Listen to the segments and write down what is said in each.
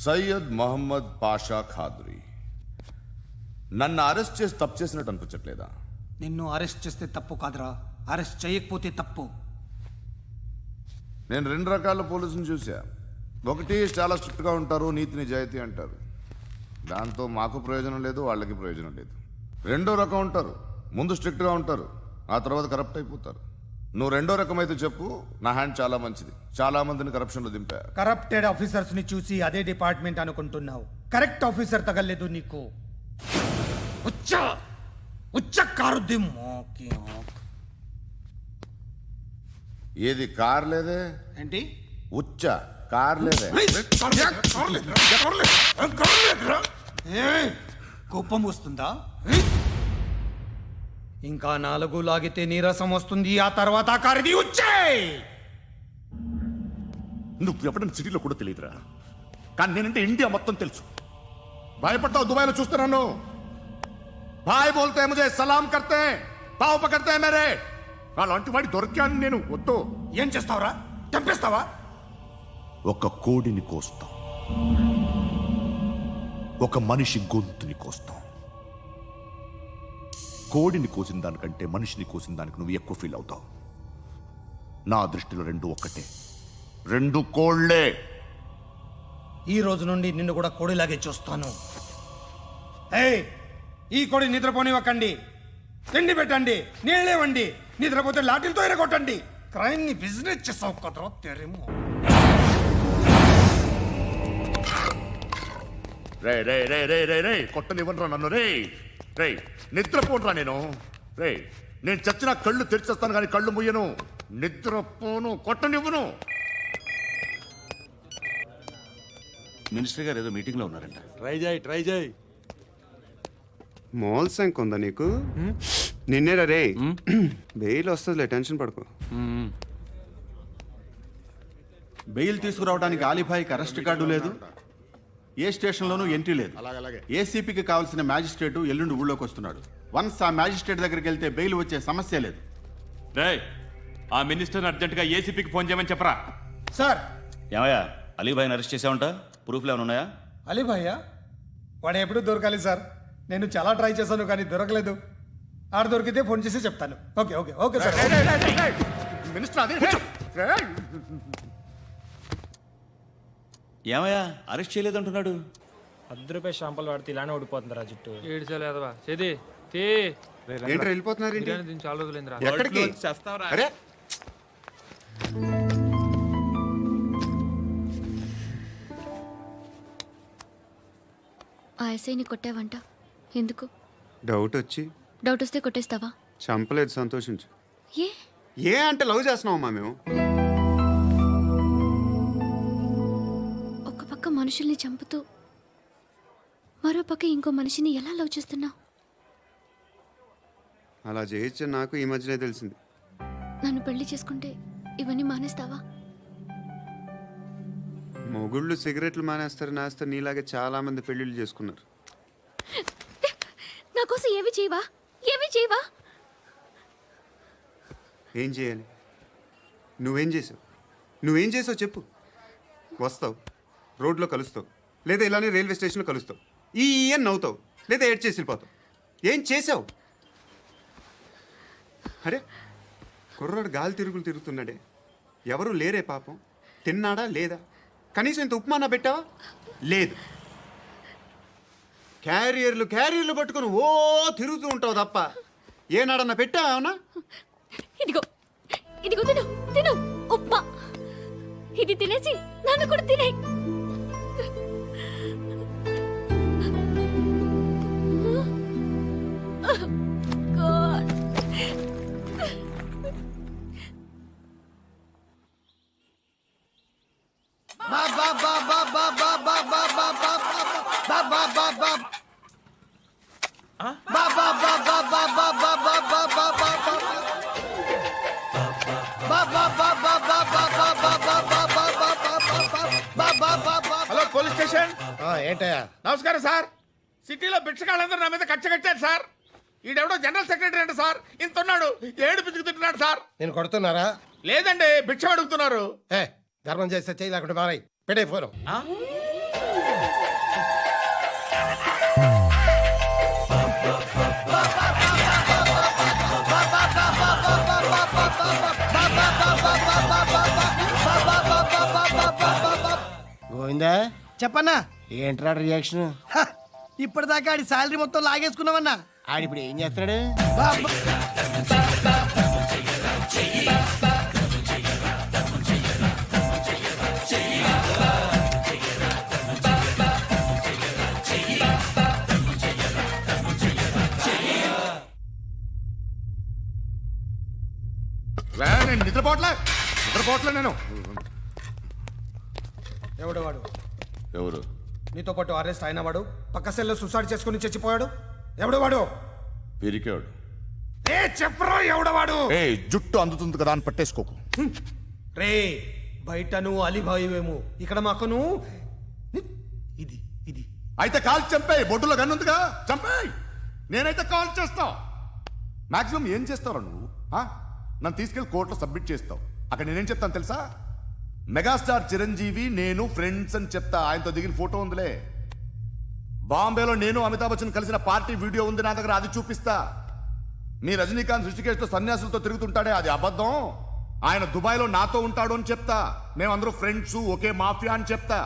సయ్యద్ మహమ్మద్ పాషా ఖాద్రీ. నన్ను అరెస్ట్ చేసి తప్పు చేసినట్టు అనిపించట్లేదా? నిన్ను అరెస్ట్ చేస్తే తప్పు కాదురా, అరెస్ట్ చేయకపోతే తప్పు. నేను రెండు రకాల పోలీసుని చూసా. ఒకటి చాలా స్ట్రిక్ట్గా ఉంటారు, నీతి నిజాయితీ అంటారు, దాంతో మాకు ప్రయోజనం లేదు, వాళ్ళకి ప్రయోజనం లేదు. రెండో రకం ఉంటారు, ముందు స్ట్రిక్ట్గా ఉంటారు, ఆ తర్వాత కరప్ట్ అయిపోతారు. నువ్వు రెండో రకం అయితే చెప్పు. నా హ్యాండ్ చాలా మంచిది, చాలా మందిని కరప్షన్లో దింపా. కరప్టెడ్ ఆఫీసర్స్ ని చూసి అదే డిపార్ట్మెంట్ అనుకుంటున్నావు. కరెక్ట్ ఆఫీసర్ తగలేదు నీకు. కారుద్ది మోకి. ఏది కార్ లేదే ఏంటి? ఉచ్చ కార్ లేదే. కోపం వస్తుందా? ఇంకా 4 లాగితే నీరసం వస్తుంది, ఆ తర్వాత కారిది ఉచ్చే. నువ్వు ఎప్పుడైనా సిటీలో కూడా తెలియదురా, కానీ నేనంటే ఇండియా మొత్తం తెలుసు. భయపడతావు? దుబాయ్లో చూస్తున్నాను. భాయ్ బోల్తే ముజే సలాం కర్తే పావు పకర్తే మేరే. అలాంటి వాడి దొరికాను నేను. వద్దు. ఏం చేస్తావురా? చంపేస్తావా? ఒక కోడిని కోస్తాం, ఒక మనిషి గొంతుని కోస్తాం. కోడిని కోసిన దానికంటే మనిషిని కోసిన దానికి నువ్వు ఎక్కువ ఫీల్ అవుతావు. నా దృష్టిలో రెండు ఒక్కటే, రెండు కోళ్లే. ఈ రోజు నుండి నిన్ను కూడా కోడిలాగే చూస్తాను. ఏయ్, ఈ కోడి నిద్రపోనివ్వకండి. తిండి పెట్టండి, నీళ్ళేవండి. నిద్రపోతే లాఠీలతో ఎరగొట్టండి. క్రైమ్ ని బిజినెస్ చేసావు కదరా తెరేమో. రే రే రే రే రే రే కొట్టనివ్వనరా నన్ను. రే రే నిద్రపోనరా నేను. రే నేను చచ్చిన కళ్ళు తెరిచేస్తాను కానీ కళ్ళు ముయ్యను. నిద్రపోను, కొట్టనివ్వను. మినిస్టర్ గారు ఏదో మీటింగ్ లో ఉన్నారంట. ట్రై చేయి. మోల్ సంక్ ఉందా నీకు? నిన్నేరా రే. బెయిల్ వస్తుందిలే, టెన్షన్ పడుకో. బెయిల్ తీసుకురావడానికి ఆలిభాయికి అరెస్ట్ కార్డు లేదు, ఏ స్టేషన్లోనూ ఎంట్రీ లేదు. ఏసీపీకి కావాల్సిన మ్యాజిస్ట్రేటు ఎల్లుండి ఊళ్ళోకి వస్తున్నాడు. వన్స్ ఆ మ్యాజిస్ట్రేట్ దగ్గరికి వెళ్తే బెయిల్ వచ్చే సమస్య లేదు. రేయ్, ఆ మినిస్టర్ని అర్జెంటుగా ఏసీపీకి ఫోన్ చేయమని చెప్పరా. సార్. ఏమయ్యా, అలీభాయిని అరెస్ట్ చేసావంట? ప్రూఫ్లు ఏమైనా ఉన్నాయా? అలీ భయ్యా వాడు ఎప్పుడు దొరకాలి సార్. నేను చాలా ట్రై చేశాను కానీ దొరకలేదు. ఆడ దొరికితే ఫోన్ చేసి చెప్తాను. Okay okay okay sir. Minister అదే. ఏమయ్యా, అరెస్ట్ చేయలేదంటున్నాడు? ₹10 షాంపులు వాడితే ఇలానే ఓడిపోతుందిరా జుట్టు. ఏడ్చలేదవా చేది తీ. ఏంటి వెళ్ళిపోతున్నారు? దీన్ని చాలా రోజులైందిరా. ఎక్కడికి? అరే ఆ ఎస్ఐని కొట్టావంట, ఎందుకు? డౌట్ వచ్చి. డౌట్ వస్తే కొట్టేస్తావా? చంపలేదు, సంతోషించు. ఏ ఏ అంటే లవ్ చేస్తున్నావమ్మా మేము. ఒక పక్క మనుషుల్ని చంపుతూ మరో పక్క ఇంకో మనిషిని ఎలా లవ్ చేస్తున్నావు? అలా చేయొచ్చు నాకు ఈ మధ్యనే తెలిసింది. నన్ను పెళ్లి చేసుకుంటే ఇవన్నీ మానేస్తావా? మొగుళ్ళు సిగరెట్లు మానేస్తారు నీలాగే చాలా మంది పెళ్లిళ్ళు చేసుకున్నారు. నా కోసం ఏమి చేయవా? ఏమి చేయవా? ఏం చేయాలి? నువ్వేం చేసావు చెప్పు. వస్తావు, రోడ్లో కలుస్తావు, లేదా ఇలానే రైల్వే స్టేషన్లో కలుస్తావు, ఈ అని నవ్వుతావు, లేదా ఏడ్ చేసి వెళ్ళిపోతావు. ఏం చేసావు? అరే కుర్రాడు గాలి తిరుగుతున్నాడే, ఎవరు లేరే పాపం. తిన్నాడా లేదా? కనీసం ఇంత ఉప్మానా పెట్టావా? లేదు. క్యారియర్లు పట్టుకొని ఓ తిరుగుతూ ఉంటావు తప్ప ఏనాడన్నా పెట్టావా? అవునా? ఇదిగో ఇదిగో తిను తిను ఉప్మా. ఇది తినేసి నన్ను కూడా తినే. Hello police station. ఏంటయ్యా? నమస్కారం సార్. సిటీలో భిక్షగాళ్ళందరూ నా మీద కక్ష కట్టారు సార్. ఈడెవడో జనరల్ సెక్రటరీ అంట సార్. ఇంత ఉన్నాడు, 7 పిచ్చుకు తింటున్నాడు సార్. నేను కొడుతున్నారా? లేదండి, భిక్ష అడుగుతున్నారు. ధర్మం చేస్తే చేయి లేకుండా మారాయి. పెట్టే ఫోను. గోవిందా చెప్పన్నా ఏంట్రా రియాక్షన్ ఇప్పటిదాకా ఆడి శాలరీ మొత్తం లాగేసుకున్నావన్నా. ఆడిప్పుడు ఏం చేస్తున్నాడు? నేను నిద్రపోవట్లే నేను. ఎవడు వాడు? ఎవరు? నీతో పాటు అరెస్ట్ అయిన వాడు, పక్క సెల్లో సూసైడ్ చేసుకుని చచ్చిపోయాడు. ఎవడు వాడు? పిరికాడు. ఏ చెప్పరా ఎవడవాడు? ఏ జుట్టు అందుతుంది కదా అని పట్టేసుకోకు. రే బయట నువ్వు అలీబాయివేమో, ఇక్కడ మాకు నువ్వు ఇది ఇది అయితే కాల్ చంపేయి. బొడ్డులో గన్నుందిగా, చంపేయి. నేనైతే కాల్ చేస్తా. మాక్సిమం ఏం చేస్తావు నువ్వు? నన్ను తీసుకెళ్లి కోర్టులో సబ్మిట్ చేస్తావు. అక్కడ నేనేం చెప్తాను తెలుసా? మెగాస్టార్ చిరంజీవి నేను ఫ్రెండ్స్ అని చెప్తా. ఆయనతో దిగిన ఫోటో ఉందిలే. బాంబేలో నేను అమితాబ్ బచ్చన్ కలిసిన పార్టీ వీడియో ఉంది నా దగ్గర, అది చూపిస్తా. మీ రజనీకాంత్ ఋషికేశ్తో సన్యాసులతో తిరుగుతుంటాడే, అది అబద్ధం. ఆయన దుబాయ్లో నాతో ఉంటాడు అని చెప్తా. మేమందరూ ఫ్రెండ్స్, ఒకే మాఫియా అని చెప్తా.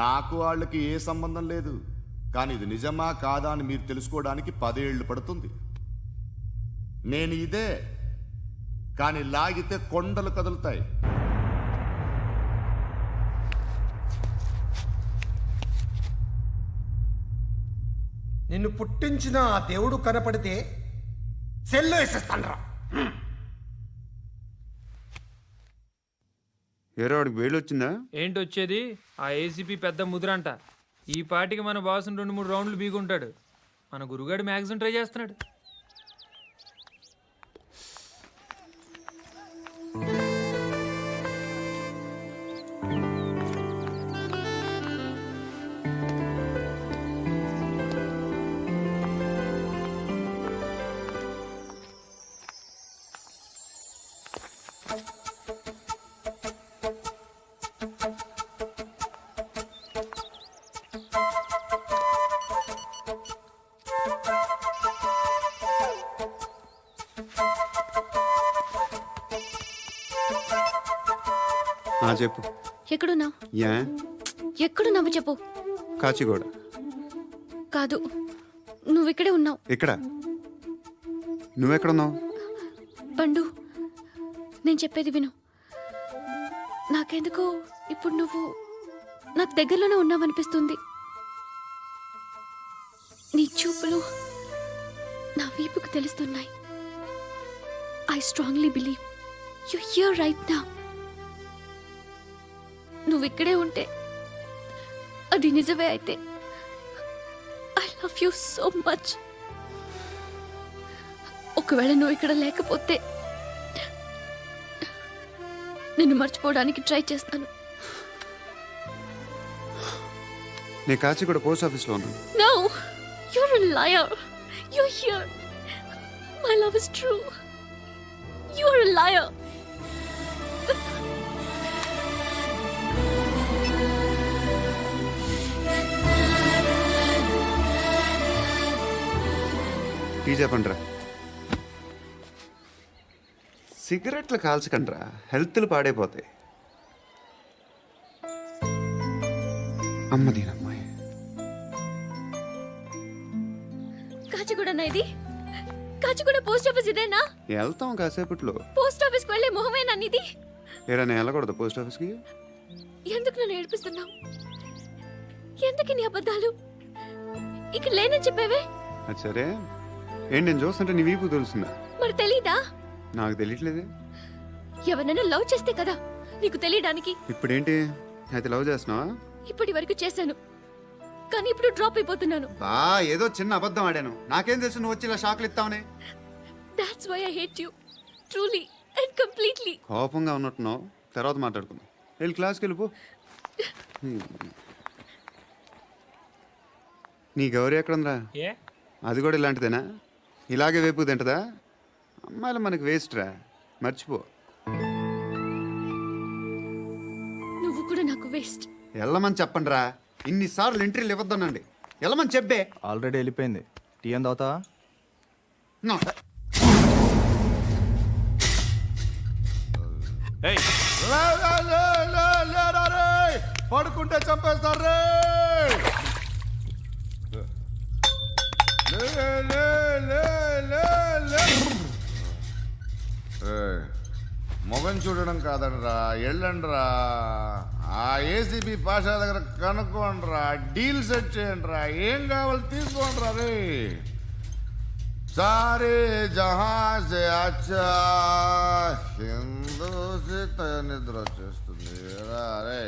నాకు వాళ్ళకి ఏ సంబంధం లేదు. కానీ ఇది నిజమా కాదా అని మీరు తెలుసుకోవడానికి 10 ఏళ్ళు పడుతుంది. నేను ఇదే, కానీ లాగితే కొండలు కదులుతాయి. నిన్ను పుట్టించిన ఆ దేవుడు కనపడితే సెల్లో వేసేస్తానరా. ఏరో వాడికి వేలు వచ్చిందా? ఏంటి వచ్చేది? ఆ ఏసీపీ పెద్ద ముద్రంట. ఈ పాటికి మన బాసుని 2-3 రౌండ్లు బీగుంటాడు. మన గురుగాడు మ్యాగజైన్ ట్రై చేస్తున్నాడు. చెప్పు. ఎక్కడున్నావు? యా ఎక్కడున్నావు చెప్పు. కాచిగూడ. కాదు, నువ్వు ఇక్కడే ఉన్నావు. ఇక్కడ నువ్వెక్కడున్నావు? పండు, నేను చెప్పేది విను. నాకెందుకో ఇప్పుడు నువ్వు నాకు దగ్గరలోనే ఉన్నావనిపిస్తుంది. నీ చూపులు నా వీపుకు తెలుస్తున్నాయి. I strongly believe you here right now. నువ్వు ఇక్కడే ఉంటే అది నిజమే అయితే I love you so much. ఒకవేళ నువ్వు ఇక్కడ లేకపోతే నిన్ను మర్చిపోవడానికి ట్రై చేస్తాను. నేను కాచిగూడ పోస్ట్ ఆఫీస్లో ఉన్నాను. No, you're a liar. You're here. My love is true. You're a liar. Tea చెప్పండిరా. సిగరెట్లు కాల్చకండ్రా, హెల్త్లు పాడైపోతాయి. అమ్మదీనమ్మాయి. కాచిగూడనా ఇది? కాచిగూడ పోస్ట్ ఆఫీస్ ఇదేనా? వెళ్తాం కాసేపట్లో. పోస్ట్ ఆఫీస్కి వెళ్ళే మొహమేనా నీది? ఏరా నేను వెళ్ళకూడదు పోస్ట్ ఆఫీస్కి? ఎందుకు నన్ను ఏడిపిస్తున్నావు? ఎందుకు నీ అబద్ధాలు? ఇక్కడ లేనని చెప్పేవే. అది సరే, ఏంటి నేను చూస్తుంటే నీ వీపు తెలుస్తుందా? మరి తెలీదా? నాకు తెలియట్లేదే. ఎవరైనా లవ్ చేస్తే కదా నీకు తెలియడానికి. ఇప్పుడేంటి అయితే లవ్ చేస్తున్నావా? ఇప్పటి వరకు చేశాను, కానీ ఇప్పుడు డ్రాప్ అయిపోతున్నాను. ఏదో చిన్న అబద్ధం ఆడాను. నాకేం తెలుసు నువ్వు వచ్చి ఇలా షాక్లు ఇస్తావనే. That's why I hate you. Truly and completely. కోపంగా ఉన్నట్టున్నావు, తర్వాత మాట్లాడుకుందాం. వెళ్ళి క్లాస్కి వెళ్ళిపో. నీ గౌరీ ఎక్కడుందిరా? ఏ అది కూడా ఇలాంటిదేనా? ఇలాగే వేపు తింటదా? అమ్మాయిలు మనకి వేస్ట్ రా, మర్చిపో. నువ్వు కూడా నాకు వేస్ట్. వెళ్ళమని చెప్పండి రా. ఇన్నిసార్లు ఎంట్రీలు ఇవ్వద్దనండి. వెళ్ళమని చెప్పే. ఆల్రెడీ వెళ్ళిపోయింది. టీ అని తాగుతావా? ఏయ్, పడుకుంటే చంపేస్తారు రే లే, లే, లే, లే, లే. ఏయ్, మొగం చూడడం కాదండ్రా వెళ్ళండ్రా ఆ ఏసీబీ పాషా దగ్గర కనుక్కోండిరా డీల్ సెట్ చేయండిరా ఏం కావాలి తీసుకోండిరా రే సారే జహాజే అచ్చా హిందూ నిద్ర వచ్చేస్తుంది రే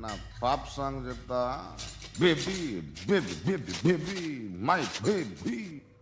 నా పాప్ సాంగ్ చెప్తా baby baby baby baby my baby